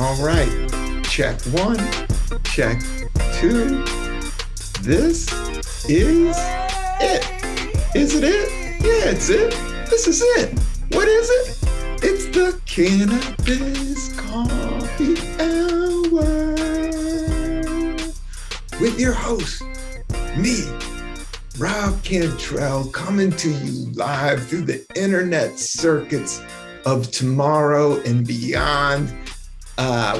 All right, check one, check two. This is it. Is it it? Yeah, it's it. This is it. What is it? It's the Cannabis Coffee Hour with your host, me, Rob Cantrell, coming to you live through the internet circuits of tomorrow and beyond.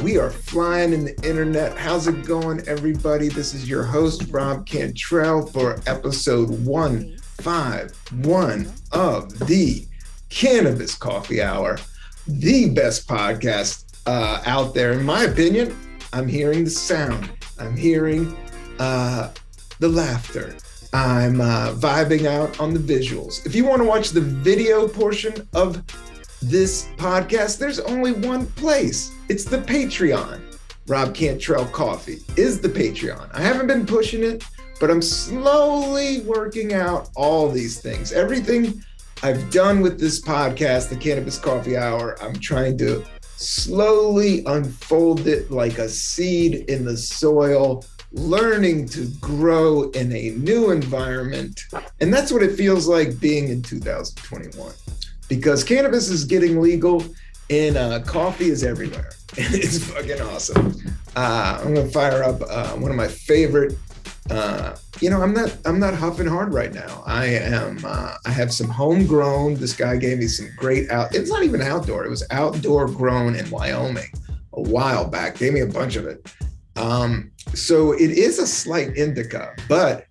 We are flying in the internet. How's it going, everybody? This is your host, Rob Cantrell, for episode 151 of the Cannabis Coffee Hour, the best podcast out there. In my opinion, I'm hearing the sound. I'm hearing the laughter. I'm vibing out on the visuals. If you want to watch the video portion of this podcast, there's only one place. It's the Patreon. Rob Cantrell Coffee is the Patreon. I haven't been pushing it, but I'm slowly working out all these things. Everything I've done with this podcast, the Cannabis Coffee Hour, I'm trying to slowly unfold it like a seed in the soil, learning to grow in a new environment. And that's what it feels like being in 2021. Because cannabis is getting legal and coffee is everywhere. It's fucking awesome. I'm gonna fire up one of my favorite. I'm not huffing hard right now. I have some homegrown. This guy gave me some great It's not even outdoor. It was outdoor grown in Wyoming a while back. Gave me a bunch of it. So it is a slight indica, but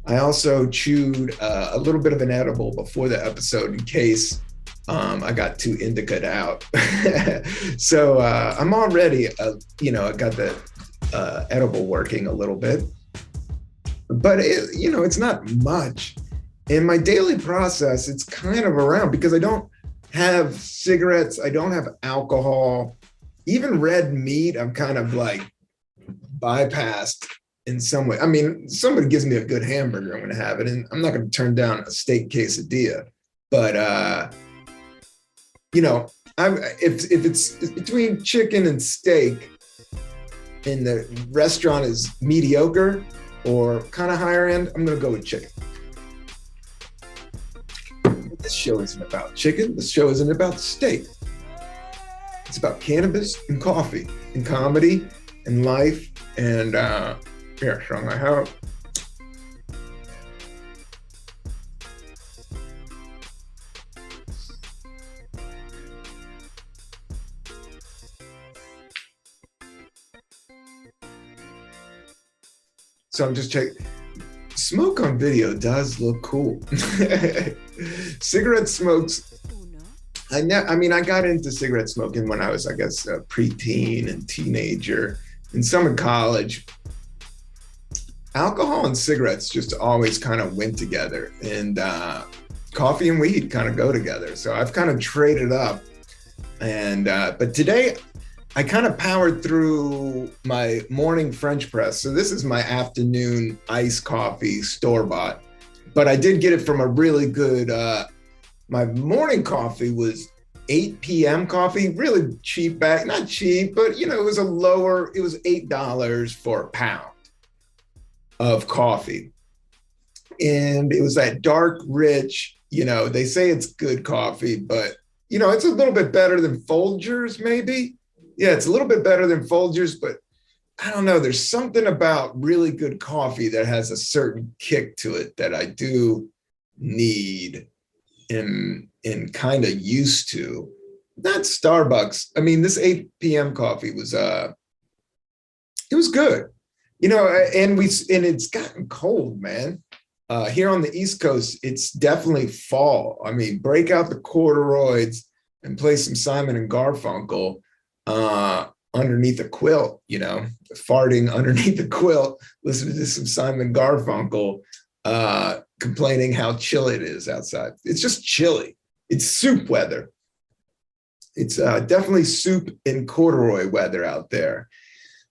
I also chewed a little bit of an edible before the episode in case I got too indica'd out. So I'm already, I got the edible working a little bit, but it's not much. In my daily process, it's kind of around because I don't have cigarettes. I don't have alcohol, even red meat. I'm kind of like bypassed in some way. I mean, somebody gives me a good hamburger, I'm going to have it. And I'm not going to turn down a steak quesadilla, but, if it's between chicken and steak and the restaurant is mediocre or kind of higher end, I'm going to go with chicken. But this show isn't about chicken. This show isn't about steak. It's about cannabis and coffee and comedy and life. And strong I have. So I'm just checking. Smoke on video does look cool. Cigarette smokes. I got into cigarette smoking when I was, I guess, a preteen and teenager, and some in college. Alcohol and cigarettes just always kind of went together, and coffee and weed kind of go together. So I've kind of traded up, and but today I kind of powered through my morning French press. So this is my afternoon iced coffee store-bought, but I did get it from a really good, my morning coffee was 8 p.m. coffee, really cheap bag, not cheap, but it was it was $8 for a pound of coffee. And it was that dark, rich, they say it's good coffee, but it's a little bit better than Folgers maybe. Yeah, it's a little bit better than Folgers, but I don't know. There's something about really good coffee that has a certain kick to it that I do need and kind of used to. Not Starbucks. I mean, this 8 p.m. coffee was it was good. And it's gotten cold, man. Here on the East Coast, it's definitely fall. I mean, break out the corduroys and play some Simon and Garfunkel underneath a quilt, farting underneath the quilt, listening to some Simon Garfunkel, complaining how chilly it is outside. It's just chilly. It's soup weather. It's definitely soup and corduroy weather out there.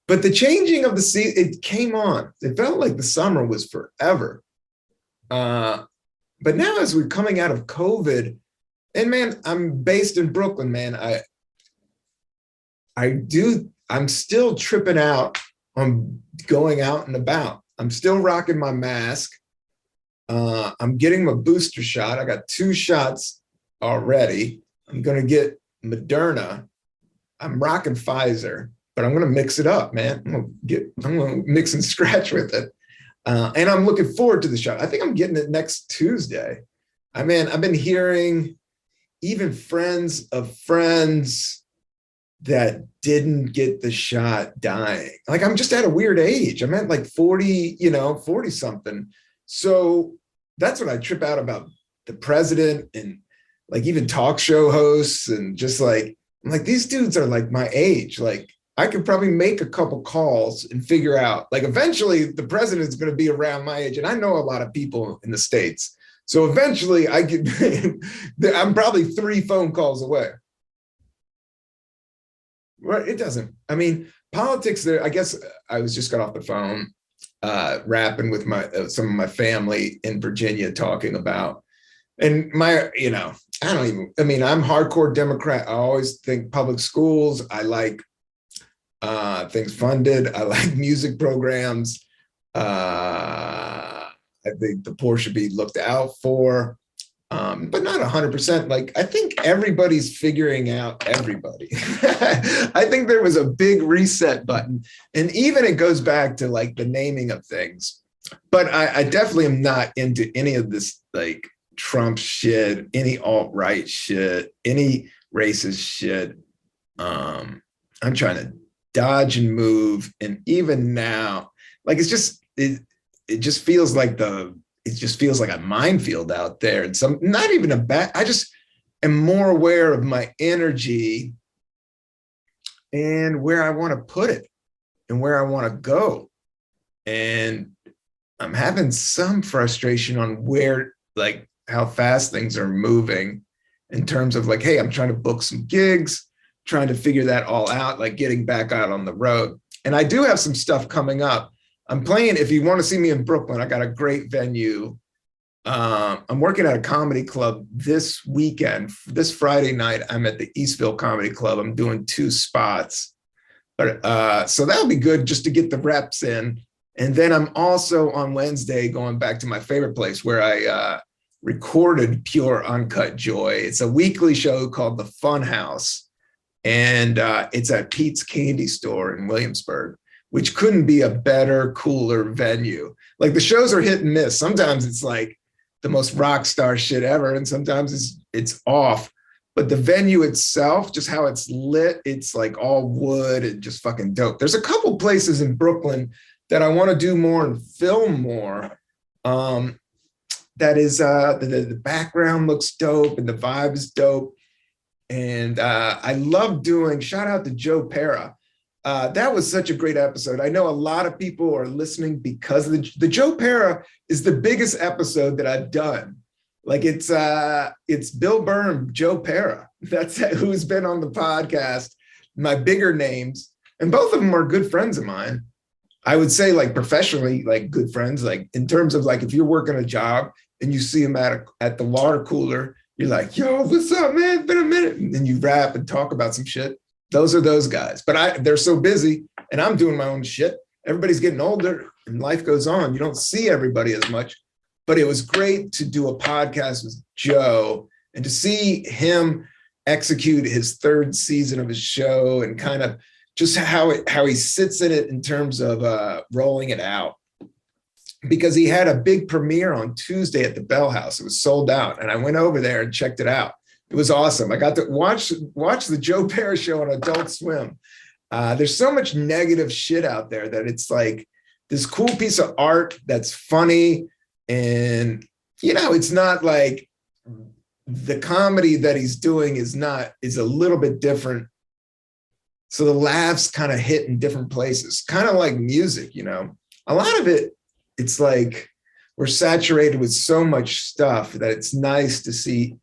But the changing of the season, it came on. It felt like the summer was forever. But now as we're coming out of COVID, and man, I'm based in Brooklyn, man. I I'm still tripping out on going out and about. I'm still rocking my mask. I'm getting my booster shot. I got 2 shots already. I'm going to get Moderna. I'm rocking Pfizer, but I'm going to mix it up, man. I'm going to mix and scratch with it. And I'm looking forward to the shot. I think I'm getting it next Tuesday. I've been hearing even friends of friends that didn't get the shot dying. Like, I'm just at a weird age. I'm at like 40, 40 something. So that's what I trip out about the president and like even talk show hosts, and just like, I'm like, these dudes are like my age. Like, I could probably make a couple calls and figure out, like, eventually the president is going to be around my age. And I know a lot of people in the States. So eventually I could, I'm probably 3 phone calls away. Well, it doesn't. I mean, politics there, I guess I was just got off the phone rapping with some of my family in Virginia, talking about, and I'm hardcore Democrat. I always think public schools. I like things funded. I like music programs. I think the poor should be looked out for, but not 100%. Like, I think everybody's figuring out everybody. I think there was a big reset button, and even it goes back to like the naming of things. But I definitely am not into any of this like Trump shit, any alt-right shit, any racist shit. I'm trying to dodge and move, and even now, like, it just feels like a minefield out there, and not even a bad. I just am more aware of my energy and where I want to put it and where I want to go. And I'm having some frustration on where, like, how fast things are moving in terms of like, hey, I'm trying to book some gigs, trying to figure that all out, like getting back out on the road. And I do have some stuff coming up. I'm playing, if you want to see me in Brooklyn, I got a great venue. I'm working at a comedy club this weekend. This Friday night, I'm at the Eastville Comedy Club. I'm doing 2 spots. But so that'll be good just to get the reps in. And then I'm also on Wednesday going back to my favorite place where I recorded Pure Uncut Joy. It's a weekly show called The Fun House. And it's at Pete's Candy Store in Williamsburg, which couldn't be a better, cooler venue. Like, the shows are hit and miss. Sometimes it's like the most rock star shit ever, and sometimes it's off. But the venue itself, just how it's lit, it's like all wood and just fucking dope. There's a couple places in Brooklyn that I want to do more and film more. That is, the background looks dope and the vibe is dope. And I love doing, shout out to Joe Pera. That was such a great episode. I know a lot of people are listening because of the Joe Pera is the biggest episode that I've done. Like, it's Bill Burr and Joe Pera. That's who's been on the podcast, my bigger names. And both of them are good friends of mine. I would say, like, professionally, like, good friends, like, in terms of like, if you're working a job and you see them at the water cooler, you're like, yo, what's up, man? It's been a minute. And then you rap and talk about some shit. Those are those guys. But they're so busy, and I'm doing my own shit. Everybody's getting older and life goes on. You don't see everybody as much. But it was great to do a podcast with Joe and to see him execute his 3rd season of his show, and kind of just how he sits in it in terms of rolling it out. Because he had a big premiere on Tuesday at the Bell House. It was sold out, and I went over there and checked it out. It was awesome. I got to watch the Joe Pera show on Adult Swim. There's so much negative shit out there that it's like this cool piece of art that's funny. And, it's not like the comedy that he's doing is a little bit different. So the laughs kind of hit in different places, kind of like music, a lot of it. It's like we're saturated with so much stuff that it's nice to see,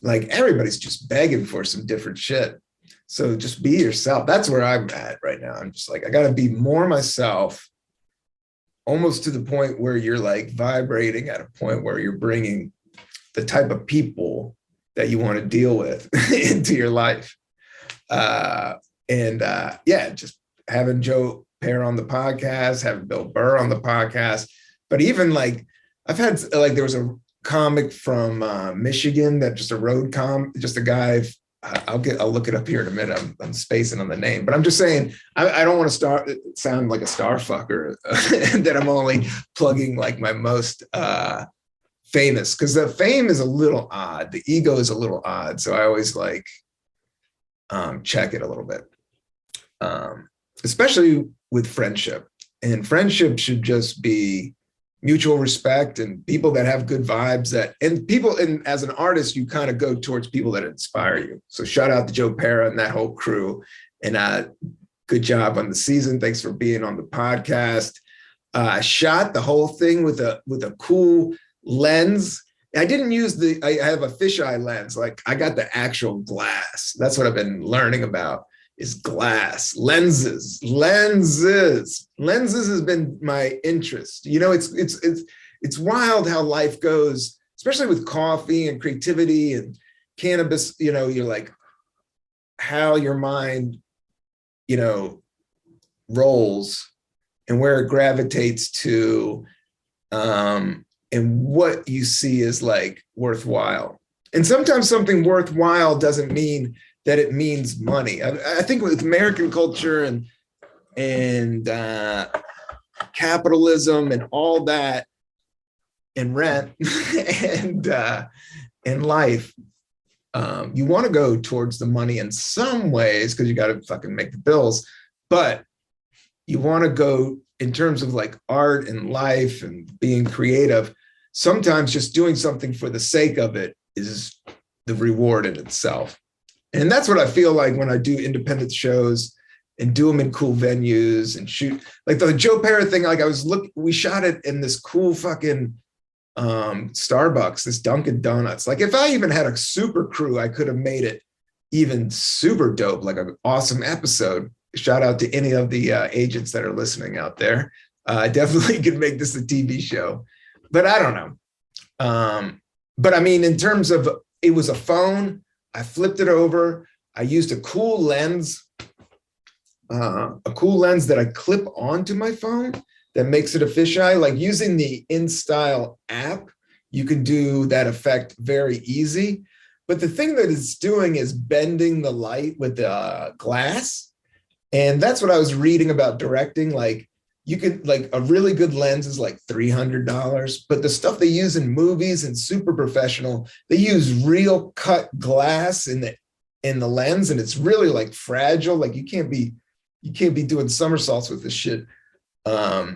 like, everybody's just begging for some different shit. So just be yourself. That's where I'm at right now. I'm just like, I got to be more myself, almost to the point where you're like vibrating at a point where you're bringing the type of people that you want to deal with into your life. Yeah, just having Joe Pear on the podcast, having Bill Burr on the podcast, but even like I've had like there was a comic from Michigan that just a just a guy. I'll look it up here in a minute. I'm spacing on the name, but I'm just saying I don't want to sound like a star fucker that I'm only plugging like my most famous, because the fame is a little odd. The ego is a little odd. So I always like check it a little bit, especially with friendship. And friendship should just be mutual respect and people that have good vibes and as an artist, you kind of go towards people that inspire you. So shout out to Joe Pera and that whole crew, and good job on the season. Thanks for being on the podcast. I shot the whole thing with a cool lens. I didn't use I have a fisheye lens. Like I got the actual glass. That's what I've been learning about is glass, lenses has been my interest. You know, it's wild how life goes, especially with coffee and creativity and cannabis. You know, you're like how your mind, you know, rolls and where it gravitates to, and what you see is like worthwhile. And sometimes something worthwhile doesn't mean that it means money. I think with American culture and capitalism and all that, and rent and life, you want to go towards the money in some ways because you got to fucking make the bills, but you want to go in terms of like art and life and being creative. Sometimes just doing something for the sake of it is the reward in itself. And that's what I feel like when I do independent shows and do them in cool venues and shoot like the Joe Pera thing. Like we shot it in this cool fucking Starbucks, this Dunkin' Donuts. Like if I even had a super crew, I could have made it even super dope, like an awesome episode. Shout out to any of the agents that are listening out there. I definitely could make this a TV show, but I don't know. But I mean, in terms of, it was a phone. I flipped it over. I used a cool lens that I clip onto my phone that makes it a fisheye. Like using the InStyle app, you can do that effect very easy. But the thing that it's doing is bending the light with the glass. And that's what I was reading about directing. Like you could, like a really good lens is like $300, but the stuff they use in movies and super professional, they use real cut glass in the lens, and it's really like fragile. Like you can't be doing somersaults with this shit. Yeah,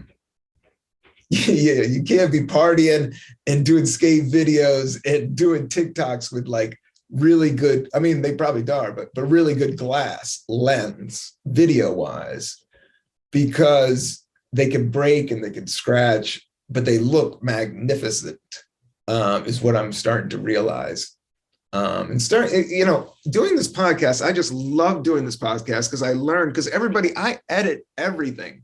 you can't be partying and doing skate videos and doing TikToks with like really good, I mean, they probably are, but really good glass lens video wise, because they can break and they can scratch, but they look magnificent, is what I'm starting to realize. You know, doing this podcast, I just love doing this podcast because I learn, because I edit everything.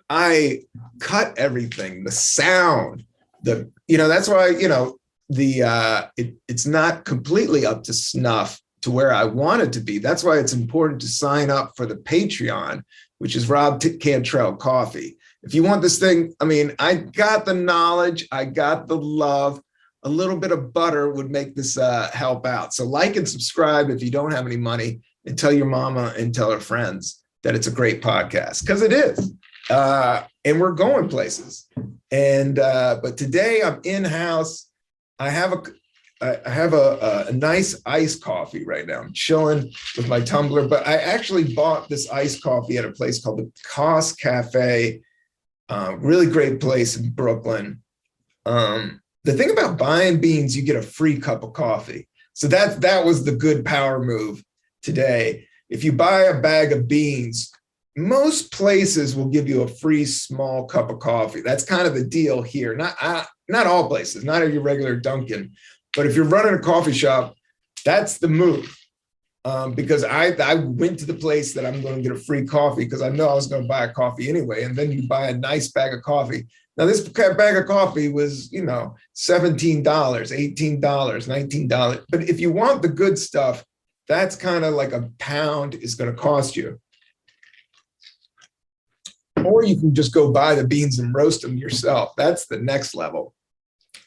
I cut everything, the sound, that's why, you know, it's not completely up to snuff to where I want it to be. That's why it's important to sign up for the Patreon, which is Rob Cantrell Coffee. If you want this thing, I mean, I got the knowledge, I got the love, a little bit of butter would make this help out. So like and subscribe if you don't have any money, and tell your mama and tell her friends that it's a great podcast, because it is. And we're going places. And but today I'm in-house. I have a nice iced coffee right now. I'm chilling with my tumbler, but I actually bought this iced coffee at a place called the Cost Cafe. Really great place in Brooklyn. The thing about buying beans, you get a free cup of coffee. So that was the good power move today. If you buy a bag of beans, most places will give you a free small cup of coffee. That's kind of the deal here. Not all places, not your regular Dunkin', but if you're running a coffee shop, that's the move. Because I went to the place that I'm going to get a free coffee because I know I was going to buy a coffee anyway. And then you buy a nice bag of coffee. Now this bag of coffee was, you know, $17, $18, $19. But if you want the good stuff, that's kind of like a pound is going to cost you. or you can just go buy the beans and roast them yourself. That's the next level.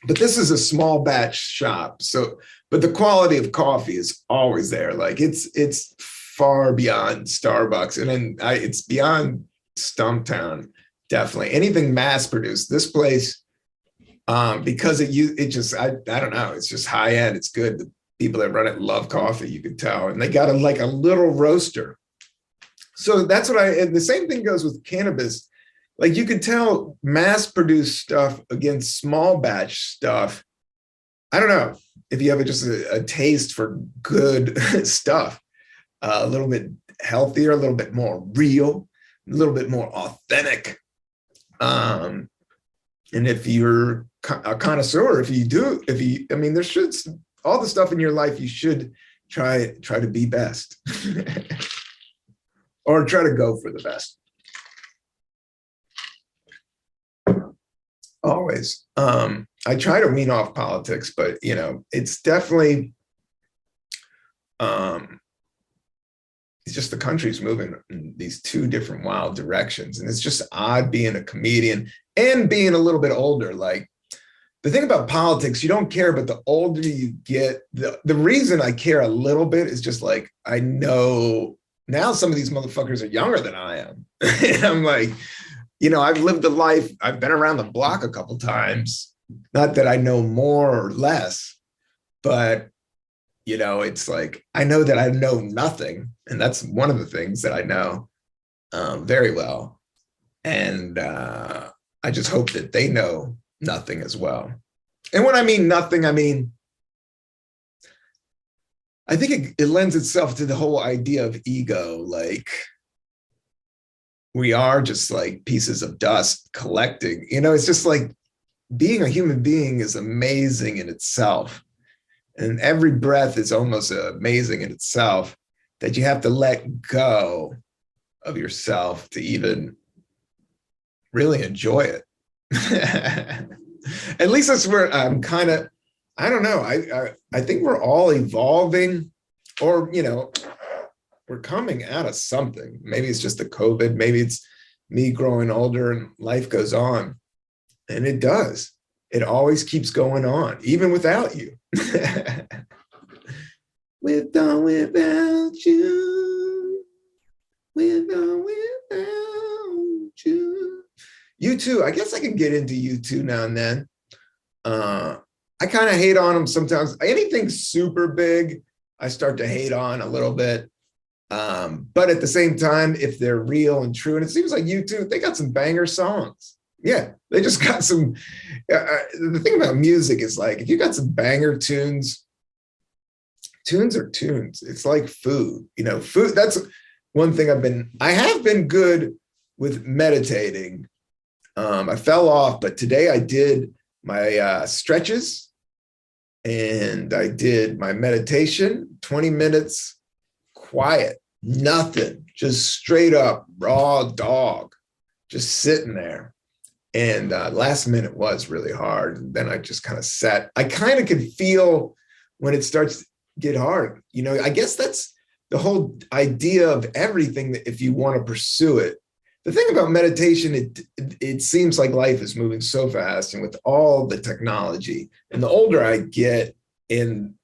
But this is a small batch shop. So, but the quality of coffee is always there. Like it's far beyond Starbucks, and then it's beyond Stumptown. Definitely anything mass produced. This place, because it just I don't know. It's just high end. It's good. The people that run it love coffee. You can tell, and they got like a little roaster. So that's what and the same thing goes with cannabis. Like you could tell mass produced stuff against small batch stuff. I don't know if you have just a taste for good stuff, a little bit healthier, a little bit more real, a little bit more authentic. And if you're a connoisseur, I mean, there should, all the stuff in your life, you should try to be best or try to go for the best. Always. I try to wean off politics, but it's definitely, it's just the country's moving in these two different wild directions. And it's just odd being a comedian and being a little bit older. Like the thing about politics, you don't care, but the older you get, the reason I care a little bit is just like, I know now some of these motherfuckers are younger than I am. And I'm like, I've lived a life, I've been around the block a couple times. Not that I know more or less, but, it's like, I know that I know nothing. And that's one of the things that I know very well. And I just hope that they know nothing as well. And when I mean nothing, I mean, I think it lends itself to the whole idea of ego. Like, we are just like pieces of dust collecting. It's just like being a human being is amazing in itself. And every breath is almost amazing in itself, that you have to let go of yourself to even really enjoy it. At least that's where I'm kind of, I don't know. I think we're all evolving, or, we're coming out of something. Maybe it's just the COVID. Maybe it's me growing older and life goes on. And it does. It always keeps going on, even without you. With or without you. With or without you. U2, I guess I can get into U2 now and then. I kind of hate on them sometimes. Anything super big, I start to hate on a little bit. But at the same time, if they're real and true, and it seems like U2, they got some banger songs. Yeah, they just got some. The thing about music is like, if you got some banger tunes are tunes. It's like food, food. That's one thing I have been good with meditating. I fell off, but today I did my stretches and I did my meditation, 20 minutes, quiet, nothing, just straight up raw dog, just sitting there. And last minute was really hard. And then I just kind of sat. I kind of can feel when it starts to get hard. I guess that's the whole idea of everything, that if you want to pursue it. The thing about meditation, it seems like life is moving so fast, and with all the technology, and the older I get in,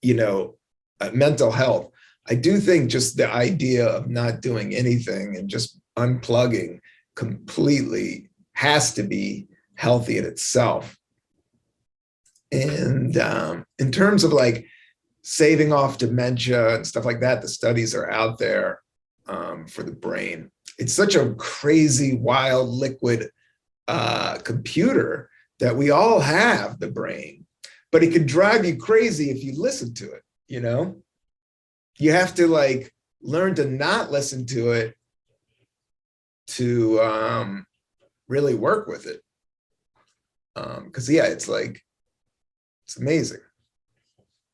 mental health, I do think just the idea of not doing anything and just unplugging completely has to be healthy in itself. And in terms of like saving off dementia and stuff like that, the studies are out there for the brain. It's such a crazy, wild, liquid computer that we all have, the brain, but it could drive you crazy if you listen to it. You have to like learn to not listen to it to really work with it. Because it's amazing.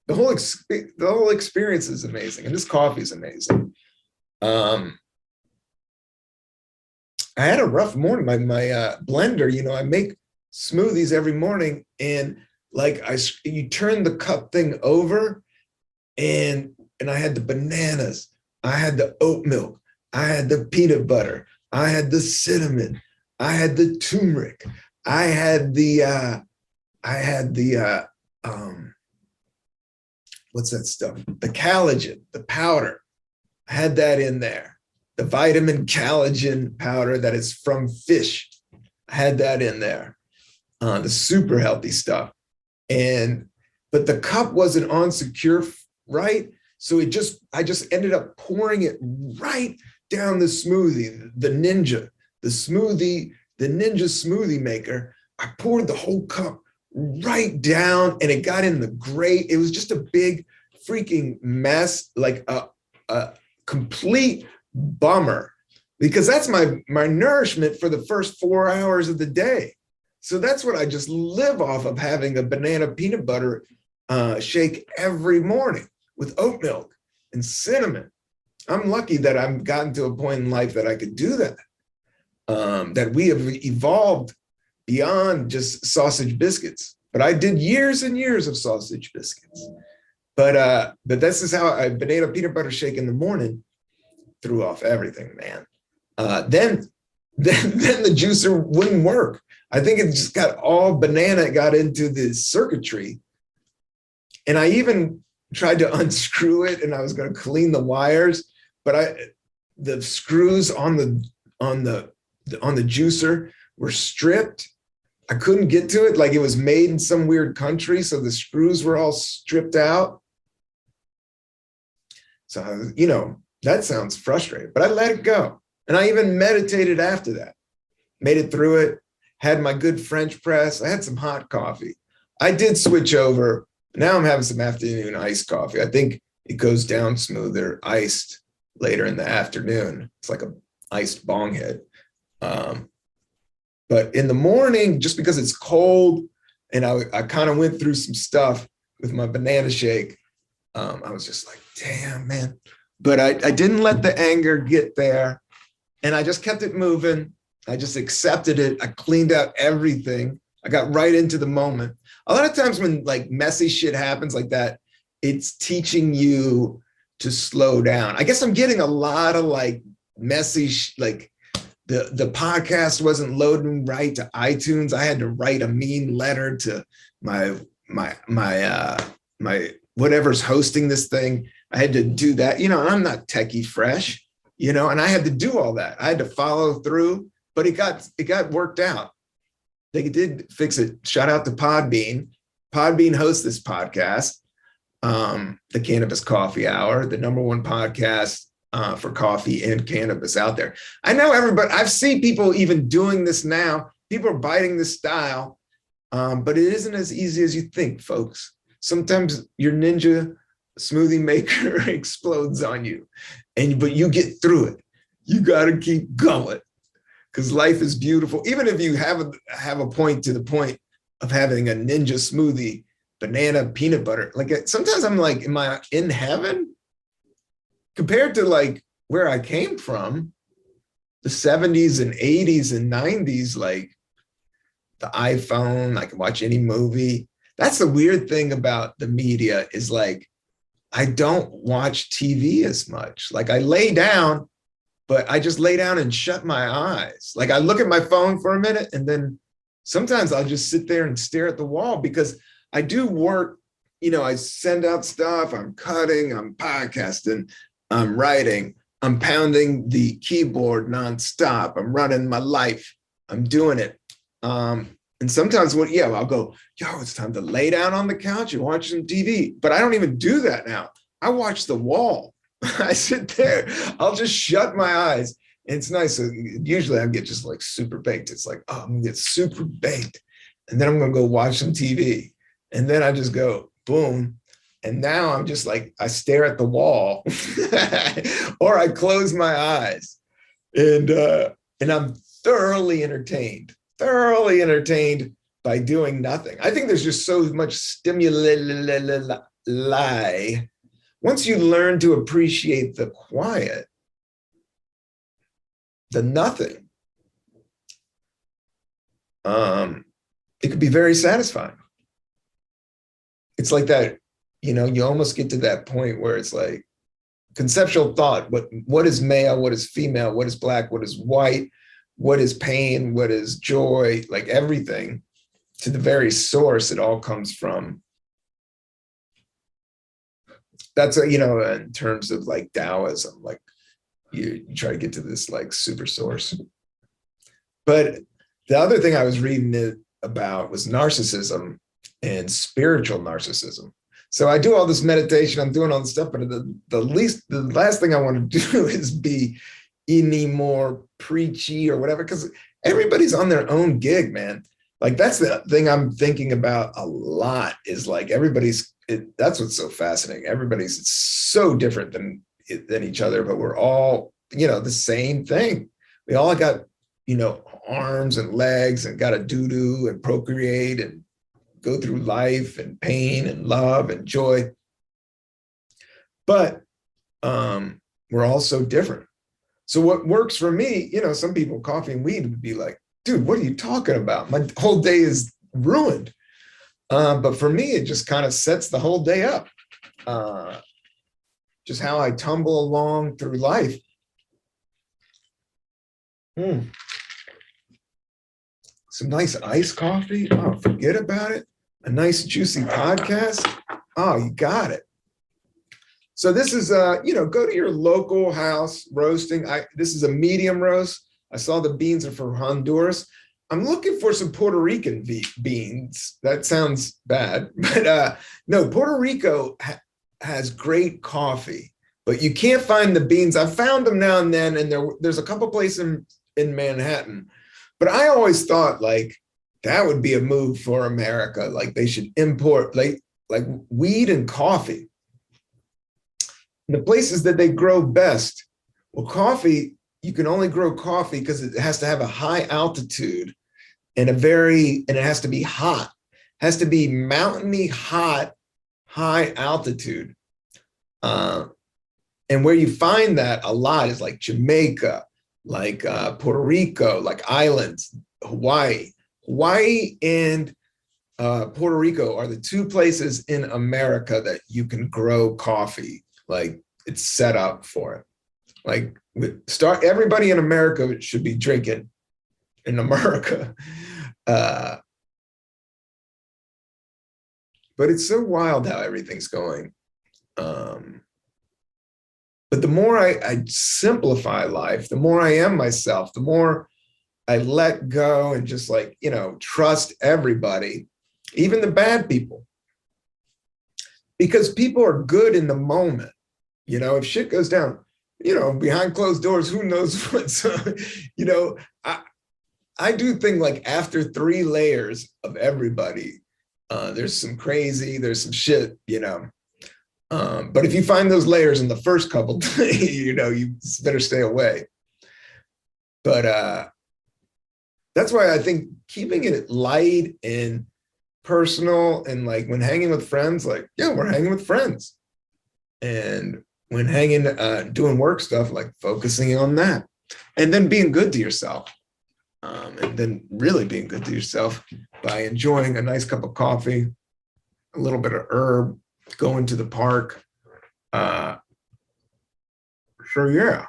The whole experience is amazing, and this coffee is amazing. I had a rough morning. My blender, I make smoothies every morning, and like you turn the cup thing over, and I had the bananas, I had the oat milk, I had the peanut butter, I had the cinnamon, I had the turmeric. I had the what's that stuff? The collagen, the powder. I had that in there. The vitamin collagen powder that is from fish. I had that in there. The super healthy stuff. But the cup wasn't on secure, right? So I just ended up pouring it right down the smoothie, the Ninja smoothie maker. I poured the whole cup right down and it got in the grate. It was just a big freaking mess, like a complete bummer, because that's my nourishment for the first 4 hours of the day. So that's what I just live off of, having a banana peanut butter shake every morning with oat milk and cinnamon. I'm lucky that I've gotten to a point in life that I could do that, that we have evolved beyond just sausage biscuits. But I did years and years of sausage biscuits. But this is how a banana peanut butter shake in the morning threw off everything, man. Then the juicer wouldn't work. I think it just got all banana, it got into the circuitry. And I even tried to unscrew it, and I was going to clean the wires, but the screws on the juicer were stripped. I couldn't get to it, like it was made in some weird country, so the screws were all stripped out. So, that sounds frustrating, but I let it go. And I even meditated after that, made it through it, had my good French press. I had some hot coffee. I did switch over. Now I'm having some afternoon iced coffee. I think it goes down smoother iced later in the afternoon. It's like an iced bong head. But in the morning, just because it's cold and I kind of went through some stuff with my banana shake, I was just like, damn, man. But I didn't let the anger get there, and I just kept it moving. I just accepted it. I cleaned out everything. I got right into the moment. A lot of times when like messy shit happens like that, it's teaching you to slow down. I guess I'm getting a lot of like messy, like the podcast wasn't loading right to iTunes. I had to write a mean letter to my whatever's hosting this thing. I had to do that, and I'm not techie fresh, and I had to do all that. I had to follow through, but it got worked out. They did fix it. Shout out to Podbean. Podbean hosts this podcast, the Cannabis Coffee Hour, the #1 podcast for coffee and cannabis out there. I know everybody, I've seen people even doing this now. People are biting this style, but it isn't as easy as you think, folks. Sometimes your Ninja smoothie maker explodes on you, but you get through it. You got to keep going, because life is beautiful. Even if you have a point to the point of having a Ninja smoothie, banana peanut butter, like sometimes I'm like, am I in heaven? Compared to like where I came from, the 70s and 80s and 90s, like the iPhone, I can watch any movie. That's the weird thing about the media, is like, I don't watch TV as much. Like I lay down, but I just lay down and shut my eyes. Like I look at my phone for a minute, and then sometimes I'll just sit there and stare at the wall, because I do work, I send out stuff, I'm cutting, I'm podcasting, I'm writing, I'm pounding the keyboard nonstop, I'm running my life, I'm doing it. And sometimes I'll go, it's time to lay down on the couch and watch some TV. But I don't even do that now. I watch the wall. I sit there. I'll just shut my eyes. And it's nice. So usually I get just like super baked. It's like, I'm going to get super baked. And then I'm going to go watch some TV. And then I just go, boom. And now I'm just like, I stare at the wall or I close my eyes. And I'm thoroughly entertained by doing nothing. I think there's just so much stimuli. Once you learn to appreciate the quiet, the nothing, it could be very satisfying. It's like that, you almost get to that point where it's like conceptual thought. What is male? What is female? What is black? What is white? what is pain, what is joy, like everything, to the very source it all comes from. That's in terms of like Taoism, like you try to get to this like super source. But the other thing I was reading about was narcissism and spiritual narcissism. So I do all this meditation, I'm doing all this stuff, but the last thing I want to do is be any more preachy or whatever, because everybody's on their own gig, man. Like that's the thing I'm thinking about a lot, is like that's what's so fascinating. Everybody's so different than each other, but we're all, the same thing. We all got, arms and legs and got to do and procreate and go through life and pain and love and joy. But we're all so different. So what works for me, some people, coffee and weed, would be like, dude, what are you talking about? My whole day is ruined. But for me, it just kind of sets the whole day up. Just how I tumble along through life. Some nice iced coffee. Oh, forget about it. A nice juicy podcast. Oh, you got it. So this is, go to your local house roasting. This is a medium roast. I saw the beans are from Honduras. I'm looking for some Puerto Rican beans. That sounds bad, but no, Puerto Rico has great coffee, but you can't find the beans. I found them now and then, and there's a couple places in Manhattan. But I always thought like that would be a move for America. Like they should import like weed and coffee. The places that they grow best. Well, coffee, you can only grow coffee because it has to have a high altitude and it has to be hot. It has to be mountainy, hot, high altitude. And where you find that a lot is like Jamaica, like Puerto Rico, like islands, Hawaii. Hawaii and Puerto Rico are the two places in America that you can grow coffee. Like it's set up for it. Like everybody in America should be drinking in America. But it's so wild how everything's going. But the more I simplify life, the more I am myself, the more I let go and just like, trust everybody, even the bad people. Because people are good in the moment. If shit goes down, behind closed doors, who knows what's, I do think like after 3 layers of everybody, there's some crazy, there's some shit, but if you find those layers in the first couple, you better stay away. But that's why I think keeping it light and personal, and like when hanging with friends, like, yeah, we're hanging with friends. And when hanging, doing work stuff, like focusing on that, and then being good to yourself. And then really being good to yourself by enjoying a nice cup of coffee, a little bit of herb, going to the park. So yeah.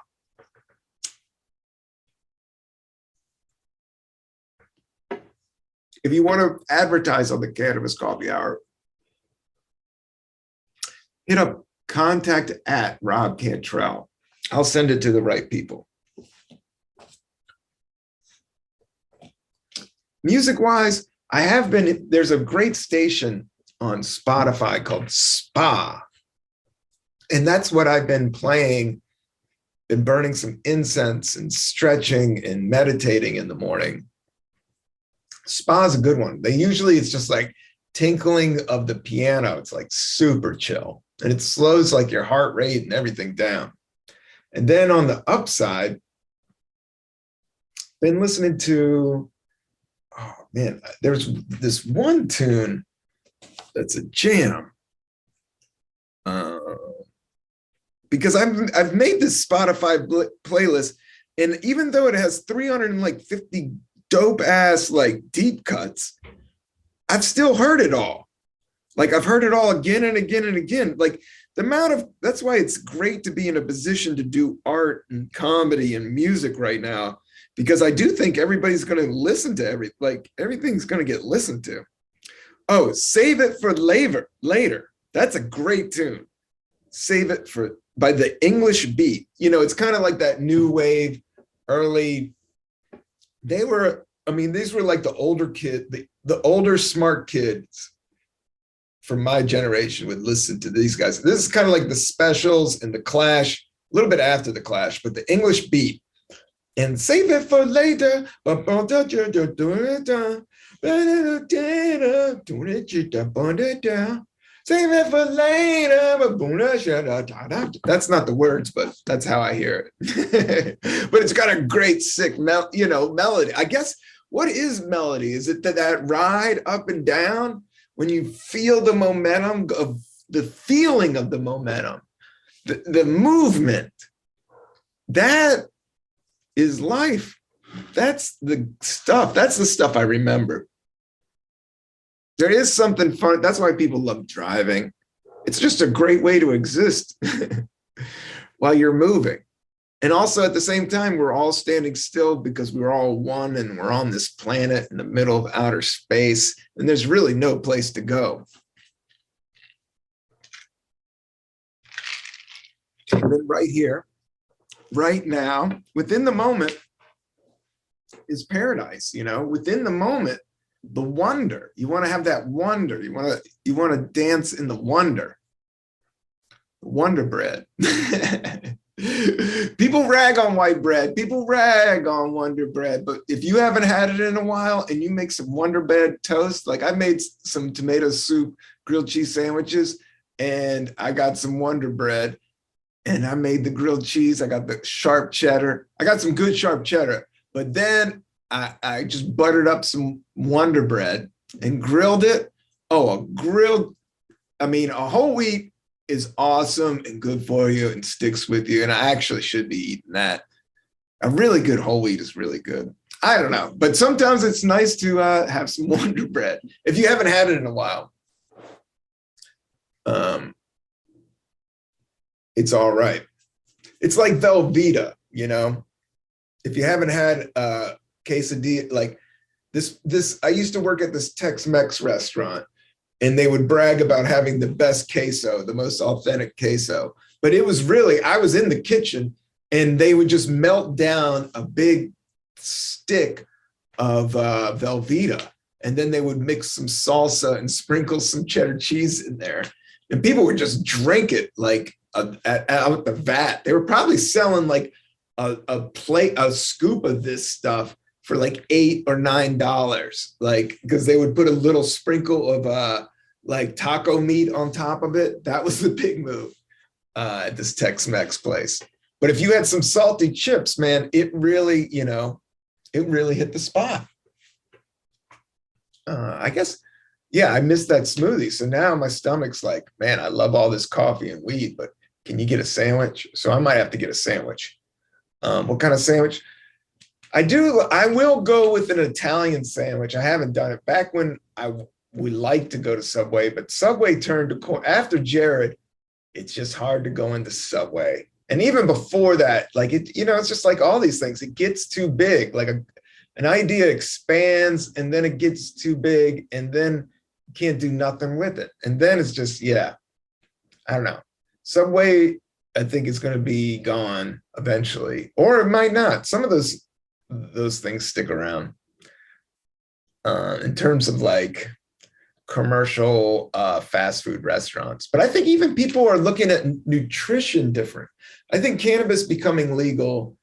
If you want to advertise on the Cannabis Coffee Hour, hit up contact@Rob Cantrell. I'll send it to the right people. Music-wise, there's a great station on Spotify called Spa. And that's what I've been playing, been burning some incense and stretching and meditating in the morning. Spa is a good one. It's just like tinkling of the piano. It's like super chill. And it slows like your heart rate and everything down. And then on the upside, been listening to, oh man, there's this one tune that's a jam. Because I've made this Spotify playlist, and even though it has 350 dope ass like deep cuts, I've still heard it all. Like I've heard it all again and again and again. Like that's why it's great to be in a position to do art and comedy and music right now, because I do think everybody's going to listen to everything's going to get listened to. Oh, Save It for Later. That's a great tune. Save It for, by the English Beat. You know, it's kind of like that new wave, early. These were like the older the older smart kids from my generation would listen to these guys. This is kind of like the Specials and the Clash, a little bit after the Clash, but the English Beat. And Save It for Later. Save it for later. That's not the words, but that's how I hear it. But it's got a great, sick, melody. I guess, what is melody? Is it that ride up and down when you feel the momentum of the feeling of the momentum, the movement? That is life. That's the stuff. That's the stuff I remember. There is something fun. That's why people love driving. It's just a great way to exist while you're moving. And also at the same time, we're all standing still because we're all one and we're on this planet in the middle of outer space, and there's really no place to go. And then right here, right now, within the moment is paradise, within the moment. The wonder, you want to have that wonder. You want to dance in the wonder bread. People rag on white bread. People rag on Wonder Bread. But if you haven't had it in a while and you make some Wonder Bread toast, like I made some tomato soup, grilled cheese sandwiches, and I got some Wonder Bread, and I made the grilled cheese. I got the sharp cheddar. I got some good sharp cheddar. But then I just buttered up some Wonder Bread and grilled it. Oh, a whole wheat is awesome and good for you and sticks with you. And I actually should be eating that. A really good whole wheat is really good. I don't know, but sometimes it's nice to have some Wonder Bread if you haven't had it in a while. It's all right. It's like Velveeta, if you haven't had quesadilla, like this I used to work at this Tex-Mex restaurant, and they would brag about having the best queso, the most authentic queso. But it was really, I was in the kitchen and they would just melt down a big stick of Velveeta, and then they would mix some salsa and sprinkle some cheddar cheese in there, and people would just drink it like out the vat. They were probably selling like a scoop of this stuff for like $8 or $9, like, because they would put a little sprinkle of like taco meat on top of it. That was the big move at this Tex-Mex place. But if you had some salty chips, man, it really hit the spot. I guess, yeah, I missed that smoothie. So now my stomach's like, man, I love all this coffee and weed, but can you get a sandwich? So I might have to get a sandwich. What kind of sandwich? I will go with an Italian sandwich. I haven't done it. Back when we liked to go to Subway, but Subway turned to, after Jared, it's just hard to go into Subway. And even before that, like it's just like all these things, it gets too big. Like an idea expands and then it gets too big and then you can't do nothing with it. And then it's just, I don't know. Subway, I think it's going to be gone eventually, or it might not. Some of those things stick around in terms of like commercial fast food restaurants. But I think even people are looking at nutrition different. I think cannabis becoming legal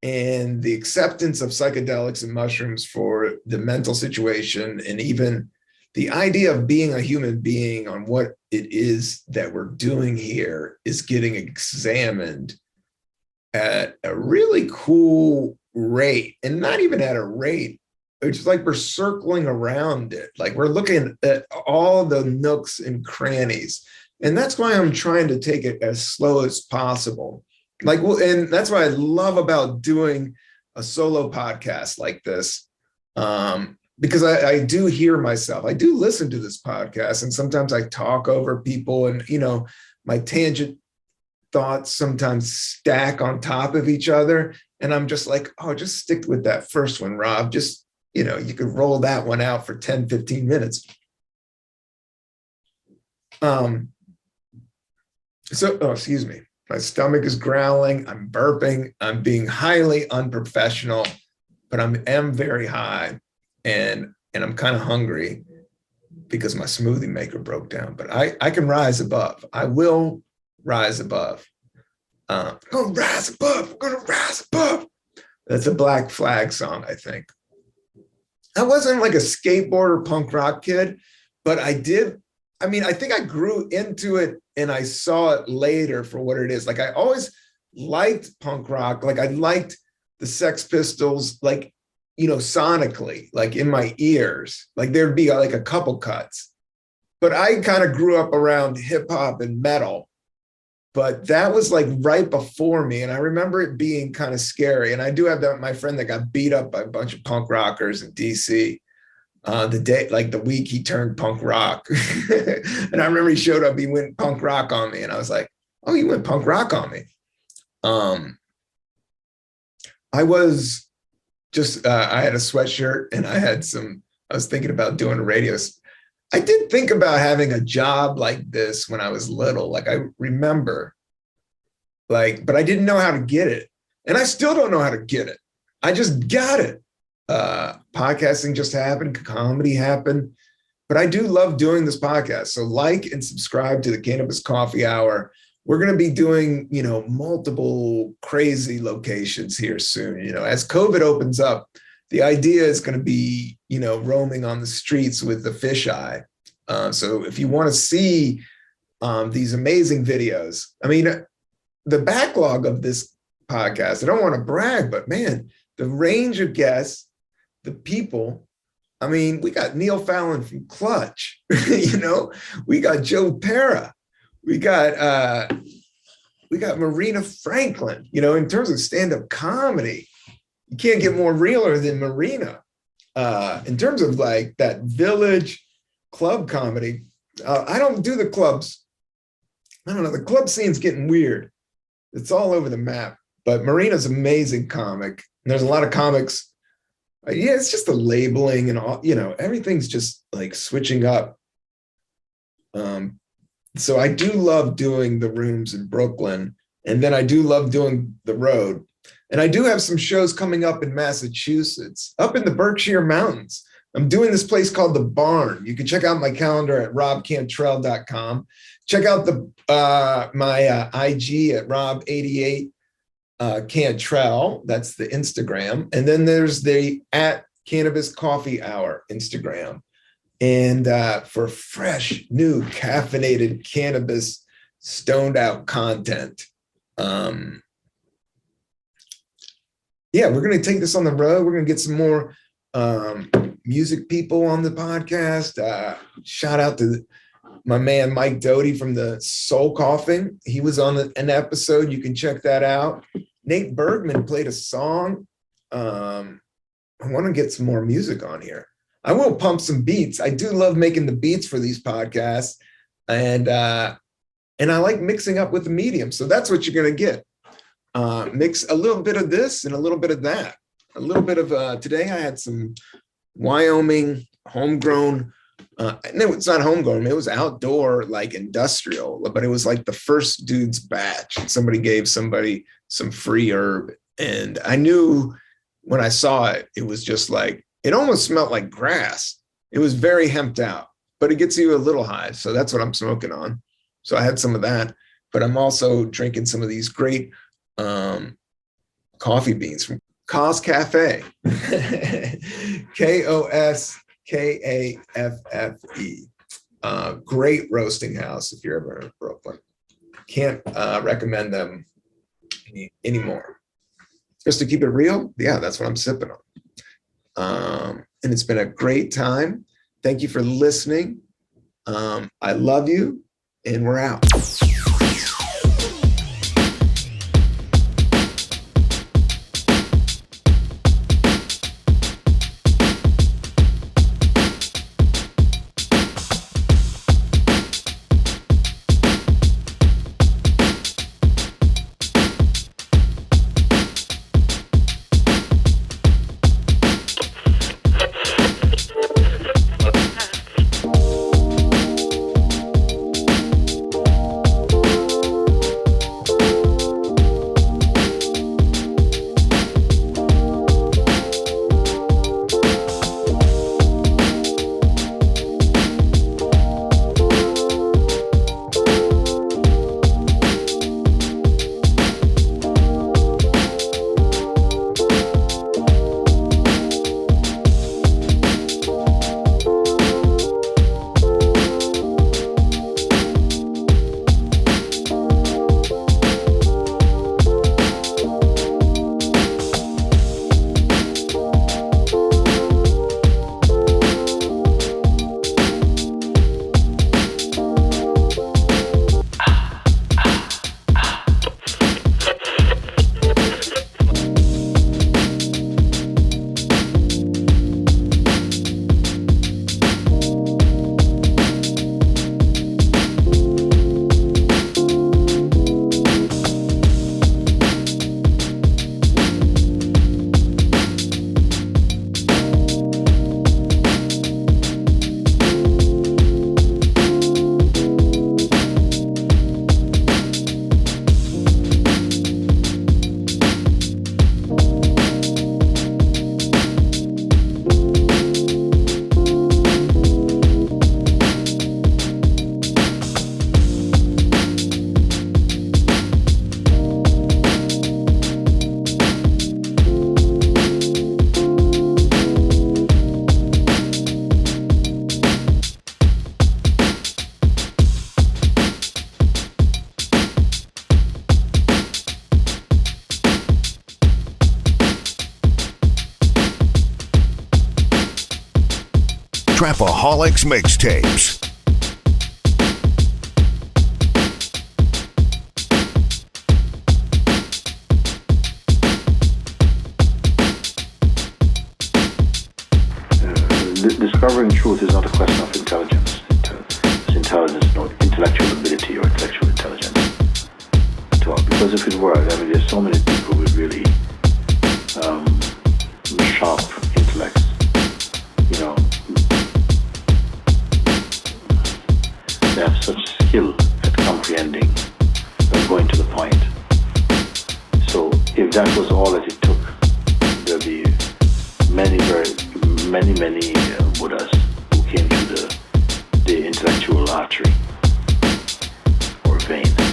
and the acceptance of psychedelics and mushrooms for the mental situation, and even the idea of being a human being on what it is that we're doing here, is getting examined at a really cool rate, and not even at a rate. It's like we're circling around it. Like we're looking at all the nooks and crannies. And that's why I'm trying to take it as slow as possible. Like, and that's what I love about doing a solo podcast like this. Because I do hear myself. I do listen to this podcast, and sometimes I talk over people, and my tangent thoughts sometimes stack on top of each other. And I'm just like, oh, just stick with that first one, Rob. Just, you could roll that one out for 10, 15 minutes. Excuse me. My stomach is growling. I'm burping. I'm being highly unprofessional, but I am very high, and I'm kind of hungry because my smoothie maker broke down. But I can rise above. I will rise above. I'm gonna rise above. I'm gonna rise above. That's a Black Flag song, I think. I wasn't like a skateboarder punk rock kid, but I did. I mean, I think I grew into it and I saw it later for what it is. Like, I always liked punk rock. Like, I liked the Sex Pistols, like, sonically, like in my ears. Like, there'd be like a couple cuts. But I kind of grew up around hip hop and metal. But that was like right before me. And I remember it being kind of scary. And I do have my friend that got beat up by a bunch of punk rockers in DC. The week he turned punk rock. And I remember he showed up, he went punk rock on me. And I was like, oh, you went punk rock on me. I was just, I had a sweatshirt and I was thinking about doing a radio. I did think about having a job like this when I was little. Like, I remember, but I didn't know how to get it. And I still don't know how to get it. I just got it. Podcasting just happened, comedy happened, but I do love doing this podcast. So like and subscribe to the Cannabis Coffee Hour. We're going to be doing, multiple crazy locations here soon. As COVID opens up, the idea is going to be, roaming on the streets with the fisheye. So if you want to see these amazing videos, I mean, the backlog of this podcast, I don't want to brag, but man, the range of guests, the people, I mean, we got Neil Fallon from Clutch, we got Joe Pera, we got Marina Franklin, in terms of stand-up comedy, you can't get more realer than Marina. In terms of like that village club comedy, I don't do the clubs. I don't know, the club scene's getting weird. It's all over the map, but Marina's an amazing comic. And there's a lot of comics. Yeah, it's just the labeling and all, everything's just like switching up. So I do love doing the rooms in Brooklyn, and then I do love doing the road. And I do have some shows coming up in Massachusetts, up in the Berkshire Mountains. I'm doing this place called The Barn. You can check out my calendar at robcantrell.com. Check out my IG at rob88. Cantrell, that's the Instagram. And then there's the at Cannabis Coffee Hour Instagram. And for fresh, new, caffeinated cannabis, stoned out content. We're going to take this on the road. We're going to get some more music people on the podcast. Shout out to my man, Mike Doty from the Soul Coughing. He was on an episode. You can check that out. Nate Bergman played a song. I want to get some more music on here. I will pump some beats. I do love making the beats for these podcasts. And I like mixing up with the medium. So that's what you're going to get. Mix a little bit of this and a little bit of that. A little bit of, today I had some Wyoming homegrown. No, it's not homegrown. It was outdoor, like industrial, but it was like the first dude's batch. Somebody gave somebody some free herb. And I knew when I saw it, it was just like, it almost smelled like grass. It was very hemped out, but it gets you a little high. So that's what I'm smoking on. So I had some of that, but I'm also drinking some of these great coffee beans from Cos Cafe, Koskaffe. Great roasting house if you're ever in Brooklyn. Can't recommend them anymore. Just to keep it real, yeah, that's what I'm sipping on. And it's been a great time. Thank you for listening. I love you, and we're out. Trapaholics Mixtapes. Discovering truth is not a question of intelligence. It's intelligence, no intellectual ability or intellectual intelligence at all. Because if it were, I mean, there's so many people with really sharp intellects. You know, they have such skill at comprehending and going to the point. So if that was all that it took, there'd be many Buddhas who came through the intellectual artery or vein.